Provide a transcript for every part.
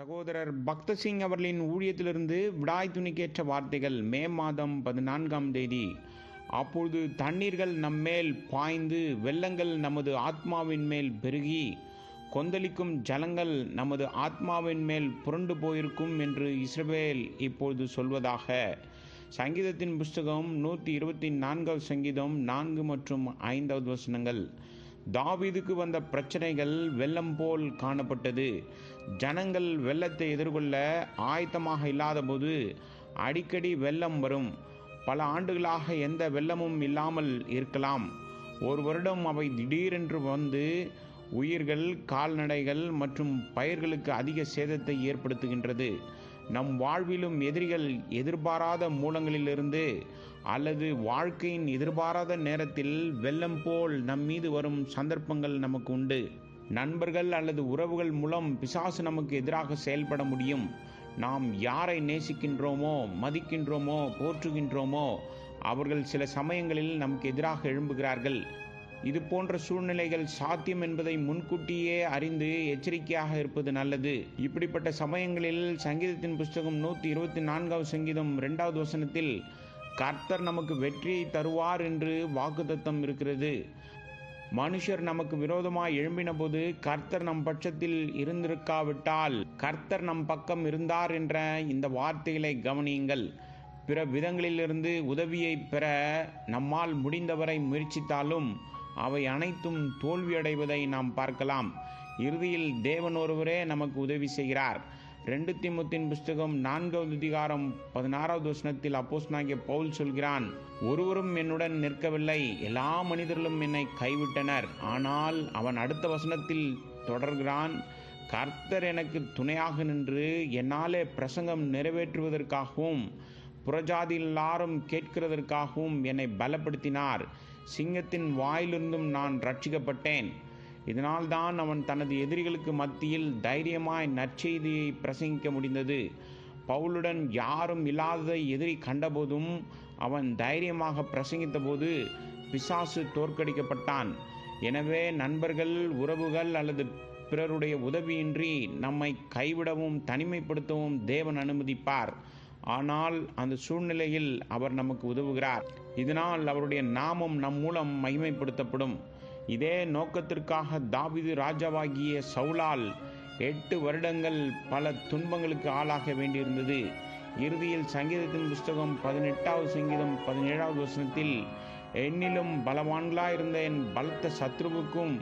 சகோதரர் பக்த சிங் அவர்களின் ஊழியத்திலிருந்து விடாய் துணிக்கேற்ற வார்த்தைகள். மே மாதம் 14ஆம் தேதி. அப்பொழுது தண்ணீர்கள் நம்மேல் பாய்ந்து வெள்ளங்கள் நமது ஆத்மாவின் மேல் பெருகி கொந்தளிக்கும் ஜலங்கள் நமது ஆத்மாவின் மேல் புரண்டு போயிருக்கும் என்று இஸ்ரவேல் இப்பொழுது சொல்வதாக. சங்கீதத்தின் புஸ்தகம் 124 சங்கீதம் 4 மற்றும் 5 வசனங்கள். தாவீதுக்கு வந்த பிரச்சனைகள் வெள்ளம் போல் காணப்பட்டது. ஜனங்கள் வெள்ளத்தை எதிர்கொள்ள ஆயத்தமாக இல்லாதபோது அடிக்கடி வெள்ளம் வரும். பல ஆண்டுகளாக எந்த வெள்ளமும் இல்லாமல் இருக்கலாம். ஒரு வருடம் அவை திடீரென்று வந்து உயிர்கள், கால்நடைகள் மற்றும் பயிர்களுக்கு அதிக சேதத்தை ஏற்படுத்துகின்றது. நம் வாழ்விலும் எதிரிகள் எதிர்பாராத மூலங்களிலிருந்து அல்லது வாழ்க்கையின் எதிர்பாராத நேரத்தில் வெள்ளம் போல் நம் மீது வரும் சந்தர்ப்பங்கள் நமக்கு உண்டு. நண்பர்கள் அல்லது உறவுகள் மூலம் பிசாசு நமக்கு எதிராக செயல்பட முடியும். நாம் யாரை நேசிக்கின்றோமோ, மதிக்கின்றோமோ, போற்றுகின்றோமோ அவர்கள் சில சமயங்களில் நமக்கு எதிராக எழும்புகிறார்கள். இது போன்ற சூழ்நிலைகள் சாத்தியம் என்பதை முன்கூட்டியே அறிந்து எச்சரிக்கையாக இருப்பது நல்லது. இப்படிப்பட்ட சமயங்களில் சங்கீதத்தின் புஸ்தகம் 124 சங்கீதம் 2 வசனத்தில் கர்த்தர் நமக்கு வெற்றியை தருவார் என்று வாக்குத்தத்தம் இருக்கிறது. மனுஷர் நமக்கு விரோதமாய் எழும்பின போது கர்த்தர் நம் பட்சத்தில் இருந்திருக்காவிட்டால் கர்த்தர் நம் பக்கம் இருந்தார் என்ற இந்த வார்த்தைகளை கவனியுங்கள். பிற விதங்களிலிருந்து உதவியை பெற நம்மால் முடிந்தவரை முயற்சித்தாலும் அவை அனைத்தும் தோல்வியடைவதை நாம் பார்க்கலாம். இறுதியில் தேவன் ஒருவரே நமக்கு உதவி செய்கிறார். 2 தீமோத்தேயுவின் புஸ்தகம் 4வது அதிகாரம் 16வது வசனத்தில் அப்போஸ்தலனாகிய பவுல் சொல்கிறான், ஒருவரும் என்னுடன் நிற்கவில்லை, எல்லா மனிதர்களும் என்னை கைவிட்டனர். ஆனால் அவன் அடுத்த வசனத்தில் தொடர்கிறான், கர்த்தர் எனக்கு துணையாக நின்று என்னாலே பிரசங்கம் நிறைவேற்றுவதற்காகவும் புறஜாதி எல்லாரும் கேட்கிறதற்காகவும் என்னை பலப்படுத்தினார். சிங்கத்தின் வாயிலிருந்தும் நான் ரட்சிக்கப்பட்டேன். இதனால்தான் அவன் தனது எதிரிகளுக்கு மத்தியில் தைரியமாய் நற்செய்தியை பிரசங்கிக்க முடிந்தது. பவுலுடன் யாரும் இல்லாததை எதிரி கண்டபோதும் அவன் தைரியமாக பிரசங்கித்த போது பிசாசு தோற்கடிக்கப்பட்டான். எனவே நண்பர்கள், உறவுகள் அல்லது பிறருடைய உதவியின்றி நம்மை கைவிடவும் தனிமைப்படுத்தவும் தேவன் அனுமதிப்பார். ஆனால் அந்த சூழ்நிலையில் அவர் நமக்கு உதவுகிறார். இதனால் அவருடைய நாமம் நம் மூலம் மகிமைப்படுத்தப்படும். இதே நோக்கத்திற்காக தாவீது ராஜாவாகிய சவுலால் 8 வருடங்கள் பல துன்பங்களுக்கு ஆளாக வேண்டியிருந்தது. இறுதியில் சங்கீதத்தின் புஸ்தகம் 18வது சங்கீதம் 17வது வசனத்தில், என்னிலும் பலவான்களாயிருந்த என் பலத்த சத்ருவுக்கும்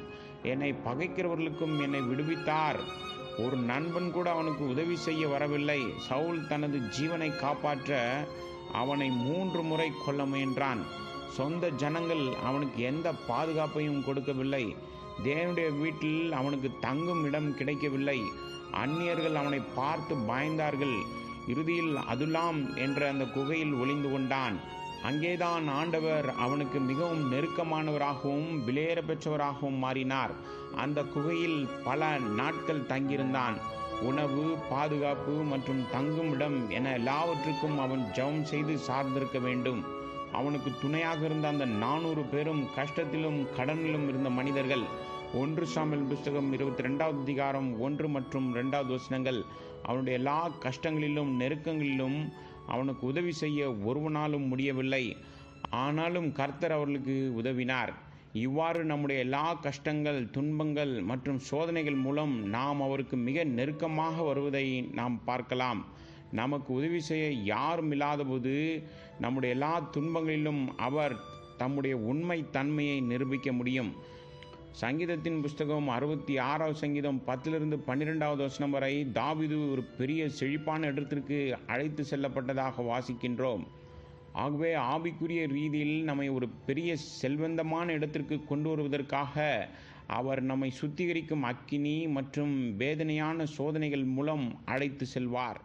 என்னை பகைக்கிறவர்களுக்கும் என்னை விடுவித்தார். ஒரு நண்பன் கூட அவனுக்கு உதவி செய்ய வரவில்லை. சவுல் தனது ஜீவனை காப்பாற்ற அவனை 3 முறை கொல்ல முயன்றான். சொந்த ஜனங்கள் அவனுக்கு எந்த பாதுகாப்பையும் கொடுக்கவில்லை. தேவனுடைய வீட்டில் அவனுக்கு தங்கும் இடம் கிடைக்கவில்லை. அந்நியர்கள் அவனை பார்த்து பயந்தார்கள். இறுதியில் அதுலாம் என்ற அந்த குகையில் ஒளிந்து கொண்டான். அங்கேதான் ஆண்டவர் அவனுக்கு மிகவும் நெருக்கமானவராகவும் விலையேற பெற்றவராகவும் மாறினார். அந்த குகையில் பல நாட்கள் தங்கியிருந்தான். உணவு, பாதுகாப்பு மற்றும் தங்கும் இடம் என எல்லாவற்றுக்கும் அவன் ஜெபம் செய்து சார்ந்திருக்க வேண்டும். அவனுக்கு துணையாக இருந்த அந்த 400 பேரும் கஷ்டத்திலும் கடனிலும் இருந்த மனிதர்கள். 1 சாமுவேல் புஸ்தகம் 22வது அதிகாரம் 1 மற்றும் 2வது வசனங்கள். அவனுடைய எல்லா கஷ்டங்களிலும் நெருக்கங்களிலும் அவனுக்கு உதவி செய்ய ஒருவனாலும் முடியவில்லை. ஆனாலும் கர்த்தர் அவர்களுக்கு உதவினார். இவ்வாறு நம்முடைய எல்லா கஷ்டங்கள், துன்பங்கள் மற்றும் சோதனைகள் மூலம் நாம் அவருக்கு மிக நெருக்கமாக வருவதை நாம் பார்க்கலாம். நமக்கு உதவி செய்ய யாரும் இல்லாதபோது நம்முடைய எல்லா துன்பங்களிலும் அவர் தம்முடைய உண்மை தன்மையை நிரூபிக்க முடியும். சங்கீதத்தின் புஸ்தகம் 66வது சங்கீதம் 10லிருந்து 12வது வசனம் வரை தாவீது ஒரு பெரிய செழிப்பான இடத்திற்கு அழைத்து செல்லப்பட்டதாக வாசிக்கின்றோம். ஆகவே ஆவிக்குரிய ரீதியில் நம்மை ஒரு பெரிய செல்வந்தமான இடத்திற்கு கொண்டு வருவதற்காக அவர் நம்மை சுத்திகரிக்கும் அக்கினி மற்றும் வேதனையான சோதனைகள் மூலம் அழைத்து செல்வார்.